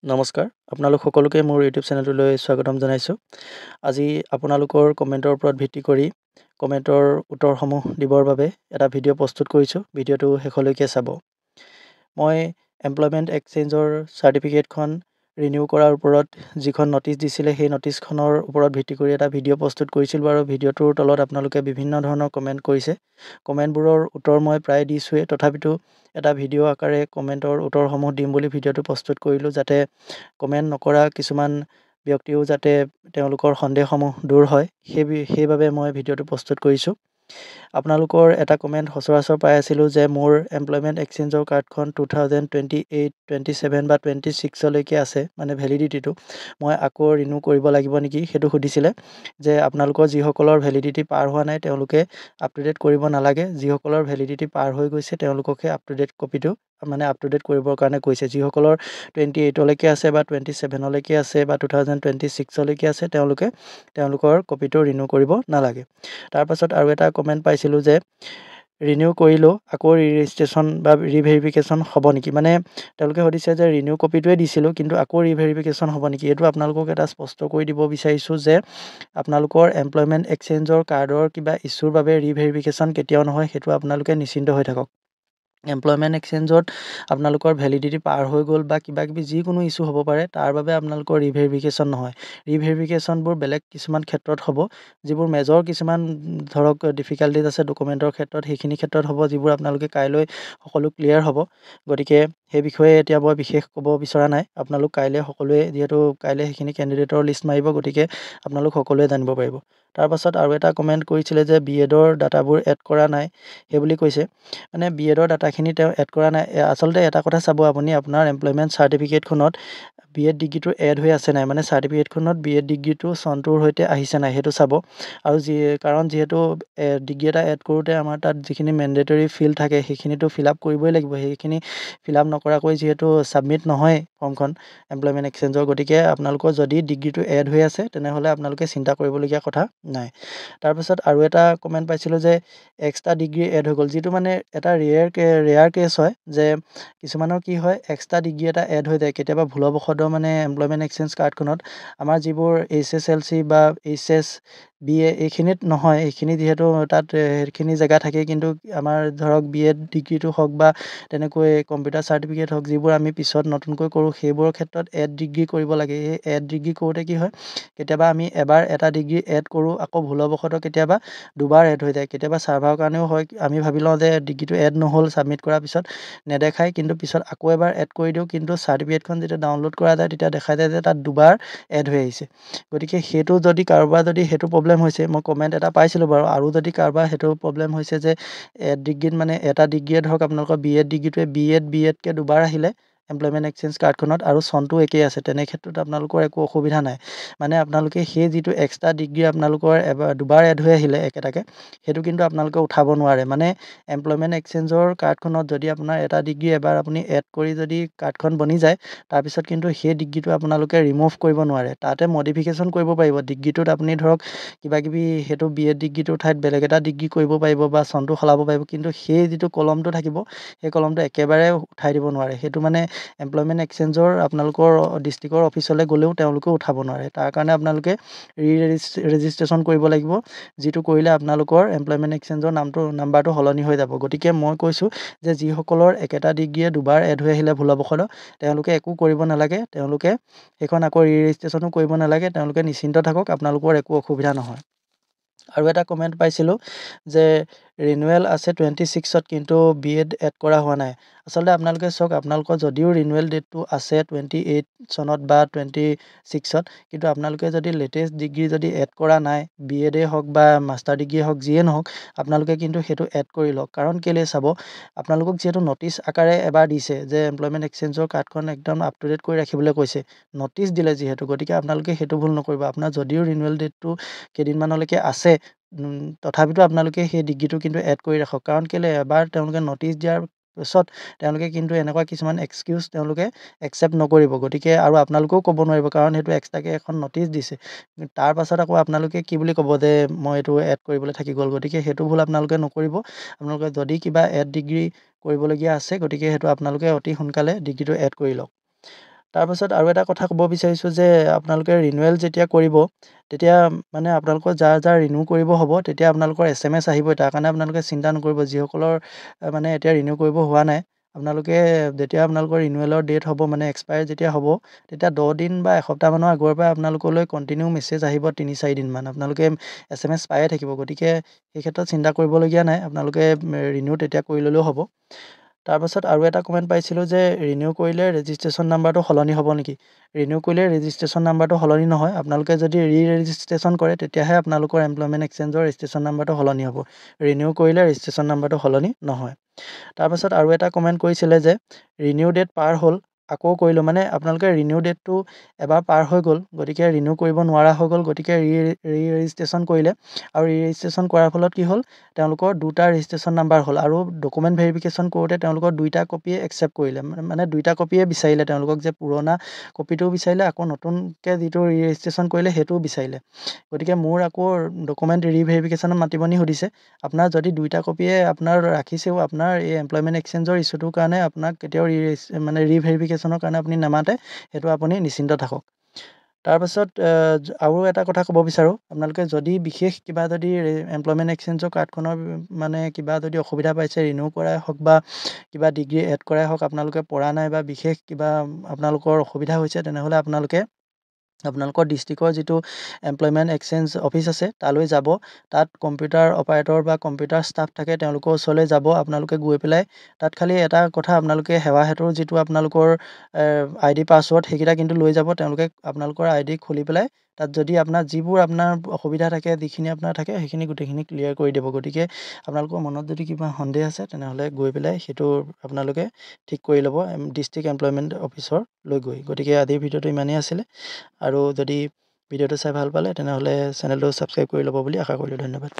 নমস্কাৰ আপোনালোক সকলোকে মোৰ ইউটিউব চেনেলটোলৈ স্বাগতম জনাইছোঁ। আজি আপোনালোকৰ কমেণ্টৰ ওপৰত ভিত্তি কৰি কমেণ্টৰ উত্তৰসমূহ দিবৰ বাবে এটা ভিডিঅ' প্ৰস্তুত কৰিছোঁ। ভিডিঅ'টো শেষলৈকে চাব। মই এমপ্লয়মেণ্ট এক্সচেঞ্জৰ চাৰ্টিফিকেটখন ৰিনিউ কৰাৰ ওপৰত যিখন নটিচ দিছিলে সেই নটিচখনৰ ওপৰত ভিত্তি কৰি এটা ভিডিঅ' প্ৰস্তুত কৰিছিলোঁ আৰু ভিডিঅ'টোৰ তলত আপোনালোকে বিভিন্ন ধৰণৰ কমেণ্ট কৰিছে। কমেণ্টবোৰৰ উত্তৰ মই প্ৰায় দিছোঁৱেই, তথাপিতো এটা ভিডিঅ' আকাৰে কমেণ্টৰ উত্তৰসমূহ দিম বুলি ভিডিঅ'টো প্ৰস্তুত কৰিলোঁ, যাতে কমেণ্ট নকৰা কিছুমান ব্যক্তিও যাতে তেওঁলোকৰ সন্দেহসমূহ দূৰ হয়, সেইবাবে মই ভিডিঅ'টো প্ৰস্তুত কৰিছোঁ। আপোনালোকৰ এটা কমেণ্ট সচৰাচৰ পাই আছিলোঁ যে মোৰ এমপ্লয়মেণ্ট এক্সচেঞ্জৰ কাৰ্ডখন 2028, 27 বা 26লৈকে আছে, মানে ভেলিডিটিটো। মই আকৌ ৰিনিউ কৰিব লাগিব নেকি সেইটো সুধিছিলে। যে আপোনালোকৰ যিসকলৰ ভেলিডিটি পাৰ হোৱা নাই তেওঁলোকে আপ টু ডেট কৰিব নালাগে, যিসকলৰ ভেলিডিটি পাৰ হৈ গৈছে তেওঁলোককহে আপ টু ডেট কপিটো আপ টু ডেট কৰিবৰ কাৰণে কৈছে। যিসকলৰ 28লৈকে আছে বা 27লৈকে আছে বা 2026লৈকে আছে তেওঁলোকৰ কপিটো ৰিনিউ কৰিব নালাগে। তাৰপাছত আৰু এটা কমেণ্ট পাইছিলোঁ যে ৰিনিউ কৰিলেও আকৌ ৰেজিষ্ট্ৰেশ্যন বা ৰিভেৰিফিকেশ্যন হ'ব নেকি, মানে তেওঁলোকে সুধিছে যে ৰিনিউ কপিটোৱে দিছিলোঁ কিন্তু আকৌ ৰিভেৰিফিকেশ্যন হ'ব নেকি। এইটো আপোনালোকক এটা স্পষ্ট কৰি দিব বিচাৰিছোঁ যে আপোনালোকৰ এমপ্লয়মেণ্ট এক্সচেঞ্জৰ কাৰ্ডৰ কিবা ইছ্যুৰ বাবে ৰিভেৰিফিকেশ্যন কেতিয়াও নহয়, সেইটো আপোনালোকে নিশ্চিন্ত হৈ থাকক। এমপ্লয়মেণ্ট এক্সচেঞ্জত আপোনালোকৰ ভেলিডিটি পাৰ হৈ গ'ল বা কিবাকিবি যিকোনো ইছ্যু হ'ব পাৰে, তাৰ বাবে আপোনালোকৰ ৰিভেৰিফিকেশ্যন নহয়। ৰিভেৰিফিকেশ্যনবোৰ বেলেগ কিছুমান ক্ষেত্ৰত হ'ব, যিবোৰ মেজৰ কিছুমান ধৰক ডিফিকাল্টিজ আছে ডকুমেণ্টৰ ক্ষেত্ৰত, সেইখিনি ক্ষেত্ৰত হ'ব, যিবোৰ আপোনালোকে কাইলৈ সকলো ক্লিয়াৰ হ'ব। গতিকে সেই বিষয়ে এতিয়া মই বিশেষ ক'ব বিচৰা নাই। আপোনালোক কাইলৈ সকলোৱে, যিহেতু কাইলৈ সেইখিনি কেণ্ডিডেটৰ লিষ্ট মাৰিব, গতিকে আপোনালোক সকলোৱে জানিব পাৰিব। তাৰপাছত আৰু এটা কমেণ্ট কৰিছিলে যে BEdৰ ডাটাবোৰ এড কৰা নাই সেইবুলি কৈছে। মানে BEdৰ ডাটাখিনি তেওঁ এড কৰা নাই। আচলতে এটা কথা চাব, আপুনি আপোনাৰ এমপ্লয়মেণ্ট চাৰ্টিফিকেটখনত BEd ডিগ্ৰীটো এড হৈ আছে নাই, মানে চাৰ্টিফিকেটখনত BEd ডিগ্ৰীটো চনটোৰ সৈতে আহিছে নাই সেইটো চাব। আৰু কাৰণ যিহেতু ডিগ্ৰী এটা এড কৰোঁতে আমাৰ তাত যিখিনি মেণ্ডেটৰী ফিল্ড থাকে সেইখিনিতো ফিল আপ কৰিবই লাগিব। সেইখিনি ফিল আপ নকৰাকৈ যিহেতু ছাবমিট নহয় ফৰ্মখন এমপ্লয়মেণ্ট এক্সচেঞ্জৰ, গতিকে আপোনালোকৰ যদি ডিগ্ৰীটো এড হৈ আছে তেনেহ'লে আপোনালোকে চিন্তা কৰিবলগীয়া কথা নাই। তাৰপিছত আৰু এটা কমেণ্ট পাইছিলোঁ যে এক্সট্ৰা ডিগ্ৰী এড হৈ গ'ল, যিটো মানে এটা ৰেয়াৰ কেছ হয় যে কিছুমানৰ কি হয়, এক্সট্ৰা ডিগ্ৰী এটা এড হৈ যায় কেতিয়াবা ভুলবশতঃ, মানে এমপ্লয়মেণ্ট এক্সচেঞ্জ কাৰ্ডখনত আমাৰ যিবোৰ HSLC বা HSBA এইখিনিত নহয়। এইখিনি যিহেতু তাত সেইখিনি জেগা থাকে, কিন্তু আমাৰ ধৰক BEd ডিগ্ৰীটো হওক বা তেনেকৈ কম্পিউটাৰ চাৰ্টিফিকেট হওক, যিবোৰ আমি পিছত নতুনকৈ কৰোঁ, সেইবোৰৰ ক্ষেত্ৰত এড ডিগ্ৰী কৰিব লাগে। এই এড ডিগ্ৰী কৰোঁতে কি হয়, কেতিয়াবা আমি এবাৰ এটা ডিগ্ৰী এড কৰোঁ, আকৌ ভুলবশতঃ কেতিয়াবা দুবাৰ এড হৈ যায়। কেতিয়াবা ছাৰ্ভাৰৰ কাৰণেও হয়, আমি ভাবি লওঁ যে ডিগ্ৰীটো এড নহ'ল, ছাবমিট কৰাৰ পিছত নেদেখায়, কিন্তু পিছত আকৌ এবাৰ এড কৰি দিওঁ, কিন্তু চাৰ্টিফিকেটখন যেতিয়া ডাউনলোড কৰা যায় তেতিয়া দেখা যায় যে তাত দুবাৰ এড হৈ আহিছে। গতিকে সেইটো যদি কাৰোবাৰ যদি সেইটো প্ৰব্লেম হৈছে, মই কমেণ্ট এটা পাইছিলোঁ বাৰু, আৰু যদি কাৰোবাৰ সেইটো প্ৰব্লেম হৈছে যে এড ডিগ্ৰীত মানে এটা ডিগ্ৰীয়ে ধৰক আপোনালোকৰ BEd ডিগ্ৰীটোৱে BEdকৈ দুবাৰ আহিলে এমপ্লয়মেণ্ট এক্সচেঞ্জ কাৰ্ডখনত আৰু চনটো একেই আছে, তেনে ক্ষেত্ৰত আপোনালোকৰ একো অসুবিধা নাই। মানে আপোনালোকে সেই যিটো এক্সট্ৰা ডিগ্ৰী আপোনালোকৰ দুবাৰ এড হৈ আহিলে একেটাকে, সেইটো কিন্তু আপোনালোকে উঠাব নোৱাৰে। মানে এমপ্লয়মেণ্ট এক্সচেঞ্জৰ কাৰ্ডখনত যদি আপোনাৰ এটা ডিগ্ৰী এবাৰ আপুনি এড কৰি যদি কাৰ্ডখন বনি যায়, তাৰপিছত কিন্তু সেই ডিগ্ৰীটো আপোনালোকে ৰিমুভ কৰিব নোৱাৰে। তাতে মডিফিকেশ্যন কৰিব পাৰিব ডিগ্ৰীটোত, আপুনি ধৰক কিবাকিবি সেইটো BEd ডিগ্ৰীটোৰ ঠাইত বেলেগ এটা ডিগ্ৰী কৰিব পাৰিব বা চনটো সলাব পাৰিব, কিন্তু সেই যিটো কলমটো থাকিব সেই কলমটো একেবাৰে উঠাই দিব নোৱাৰে। সেইটো মানে এমপ্লয়মেণ্ট এক্সচেঞ্জৰ আপোনালোকৰ ডিষ্ট্ৰিক্টৰ অফিচলৈ গ'লেও তেওঁলোকেও উঠাব নোৱাৰে। তাৰ কাৰণে আপোনালোকে ৰেজিষ্ট্ৰেশ্যন কৰিব লাগিব, যিটো কৰিলে আপোনালোকৰ এমপ্লয়মেণ্ট এক্সচেঞ্জৰ নাম্বাৰটো সলনি হৈ যাব। গতিকে মই কৈছোঁ যে যিসকলৰ একেটা ডিগ্ৰীয়ে দুবাৰ এড হৈ আহিলে ভুলবশতঃ, তেওঁলোকে একো কৰিব নালাগে, তেওঁলোকে সেইখন আকৌ ৰেজিষ্ট্ৰেশ্যনো কৰিব নালাগে, তেওঁলোকে নিশ্চিন্ত থাকক, আপোনালোকৰ একো অসুবিধা নহয়। আৰু এটা কমেণ্ট পাইছিলোঁ যে ৰিনুৱেল আছে 26ত কিন্তু BEd এড কৰা হোৱা নাই। আচলতে আপোনালোকে চাওক, আপোনালোকৰ যদিও ৰিনুৱেল ডেটটো আছে 28 চনত বা 26ত, কিন্তু আপোনালোকে যদি লেটেষ্ট ডিগ্ৰী যদি এড কৰা নাই, BEd হওক বা মাষ্টাৰ ডিগ্ৰীয়ে হওক, যিয়ে নহওক, আপোনালোকে কিন্তু সেইটো এড কৰি লওক। কাৰণ কেলৈ চাব, আপোনালোকক যিহেতু নটিচ আকাৰে এবাৰ দিছে যে এমপ্লয়মেণ্ট এক্সচেঞ্জৰ কাৰ্ডখন একদম আপ টু ডেট কৰি ৰাখিবলৈ কৈছে, নটিচ দিলে যিহেতু, গতিকে আপোনালোকে সেইটো ভুল নকৰিব। আপোনাৰ যদিও ৰিনুৱেল ডেটটো কেইদিনমানলৈকে আছে, তথাপিতো আপোনালোকে সেই ডিগ্ৰীটো কিন্তু এড কৰি ৰাখক। কাৰণ কেলৈ, এবাৰ তেওঁলোকে নটিচ দিয়াৰ পিছত তেওঁলোকে কিন্তু এনেকুৱা কিছুমান এক্সকিউজ তেওঁলোকে একচেপ্ট নকৰিব। গতিকে আৰু আপোনালোকেও ক'ব নোৱাৰিব, কাৰণ সেইটো এক্সট্ৰাকৈ এখন নটিচ দিছে, তাৰ পাছত আকৌ আপোনালোকে কি বুলি ক'ব যে মই এইটো এড কৰিবলৈ থাকি গ'ল। গতিকে সেইটো ভুল আপোনালোকে নকৰিব। আপোনালোকে যদি কিবা এড ডিগ্ৰী কৰিবলগীয়া আছে, গতিকে সেইটো আপোনালোকে অতি সোনকালে ডিগ্ৰীটো এড কৰি লওক। তাৰপাছত আৰু এটা কথা ক'ব বিচাৰিছোঁ যে আপোনালোকে ৰিনুৱেল যেতিয়া কৰিব তেতিয়া মানে আপোনালোকৰ যাৰ ৰিনিউ কৰিব হ'ব তেতিয়া আপোনালোকৰ SMS আহিবই। তাৰ কাৰণে আপোনালোকে চিন্তা নকৰিব। যিসকলৰ মানে এতিয়া ৰিনিউ কৰিব হোৱা নাই, আপোনালোকে যেতিয়া আপোনালোকৰ ৰিনুৱেলৰ ডেট হ'ব মানে এক্সপায়াৰ যেতিয়া হ'ব তেতিয়া 10 দিন বা এসপ্তাহমানৰ আগৰ পৰা আপোনালোকলৈ কণ্টিনিউ মেছেজ আহিব 3-4 দিনমান। আপোনালোকে SMS পায়ে থাকিব। গতিকে সেই ক্ষেত্ৰত চিন্তা কৰিবলগীয়া নাই। আপোনালোকে ৰিনিউ তেতিয়া কৰি ল'লেও হ'ব। তাৰপাছত আৰু এটা কমেণ্ট পাইছিলোঁ যে ৰিনিউ কৰিলে ৰেজিষ্ট্ৰেশ্যন নাম্বাৰটো সলনি হ'ব নেকি? ৰিনিউ কৰিলে ৰেজিষ্ট্ৰেশ্যন নাম্বাৰটো সলনি নহয়। আপোনালোকে যদি ৰেজিষ্ট্ৰেশ্যন কৰে তেতিয়াহে আপোনালোকৰ এমপ্লয়মেণ্ট এক্সচেঞ্জৰ ৰেজিষ্ট্ৰেশ্যন নাম্বাৰটো সলনি হ'ব। ৰিনিউ কৰিলে ৰেজিষ্ট্ৰেশ্যন নাম্বাৰটো সলনি নহয়। তাৰপাছত আৰু এটা কমেণ্ট কৰিছিলে যে ৰিনিউ ডেট পাৰ হ'ল আকৌ কৰিলোঁ। মানে আপোনালোকে ৰিনিউ ডেটটো এবাৰ পাৰ হৈ গ'ল, গতিকে ৰিনিউ কৰিব নোৱাৰা হৈ গ'ল। গতিকে ৰেজিষ্ট্ৰেশ্যন কৰিলে আৰু ৰেজিষ্ট্ৰেশ্যন কৰাৰ ফলত কি হ'ল, তেওঁলোকৰ 2টা ৰেজিষ্ট্ৰেশ্যন নাম্বাৰ হ'ল আৰু ডকুমেণ্ট ভেৰিফিকেশ্যন কৰোঁতে তেওঁলোকৰ 2টা কপিয়ে একচেপ্ট কৰিলে। মানে 2টা কপিয়ে বিচাৰিলে তেওঁলোকক, যে পুৰণা কপিটোও বিচাৰিলে আকৌ নতুনকৈ যিটো ৰেজিষ্ট্ৰেশ্যন কৰিলে সেইটোও বিচাৰিলে। গতিকে মোৰ আকৌ ডকুমেণ্ট ৰিভেৰিফিকেশ্যনত মাতিব নি সুধিছে। আপোনাৰ যদি 2টা কপিয়ে আপোনাৰ ৰাখিছেও, আপোনাৰ এই এমপ্লয়মেণ্ট এক্সচেঞ্জৰ ইছ্যুটোৰ কাৰণে আপোনাক কেতিয়াও মানে ৰিভেৰিফিকেশ্যনৰ কাৰণে আপুনি নামাতে, সেইটো আপুনি নিশ্চিন্ত থাকক। তাৰপাছত আৰু এটা কথা ক'ব বিচাৰোঁ, আপোনালোকে যদি বিশেষ কিবা যদি এমপ্লয়মেণ্ট এক্সচেঞ্জৰ কাৰ্ডখনৰ মানে কিবা যদি অসুবিধা পাইছে, ৰিনিউ কৰাই হওক বা কিবা ডিগ্ৰী এড কৰাই হওক, আপোনালোকে পৰা নাই বা বিশেষ কিবা আপোনালোকৰ অসুবিধা হৈছে, তেনেহ'লে আপোনালোকৰ ডিষ্ট্ৰিক্টৰ যিটো এমপ্লয়মেণ্ট এক্সচেঞ্জ অফিচ আছে তালৈ যাব। তাত কম্পিউটাৰ অপাৰেটৰ বা কম্পিউটাৰ ষ্টাফ থাকে, তেওঁলোকৰ ওচৰলৈ যাব। আপোনালোকে গৈ পেলাই তাত খালি এটা কথা, আপোনালোকে সেৱা সেতুৰ যিটো আপোনালোকৰ ID পাছৱৰ্ড সেইকেইটা কিন্তু লৈ যাব। তেওঁলোকে আপোনালোকৰ ID খুলি পেলাই তাত যদি আপোনাৰ যিবোৰ আপোনাৰ অসুবিধা থাকে, যিখিনি আপোনাৰ থাকে, সেইখিনি গোটেইখিনি ক্লিয়াৰ কৰি দিব। গতিকে আপোনালোকৰ মনত যদি কিবা সন্দেহ আছে তেনেহ'লে গৈ পেলাই সেইটো আপোনালোকে ঠিক কৰি ল'ব ডিষ্ট্ৰিক্ট এমপ্লয়মেণ্ট অফিচৰলৈ গৈ। গতিকে আজিৰ ভিডিঅ'টো ইমানেই আছিলে, আৰু যদি ভিডিঅ'টো চাই ভাল পালে তেনেহ'লে চেনেলটো ছাবস্ক্ৰাইব কৰি ল'ব বুলি আশা কৰিলোঁ। ধন্যবাদ।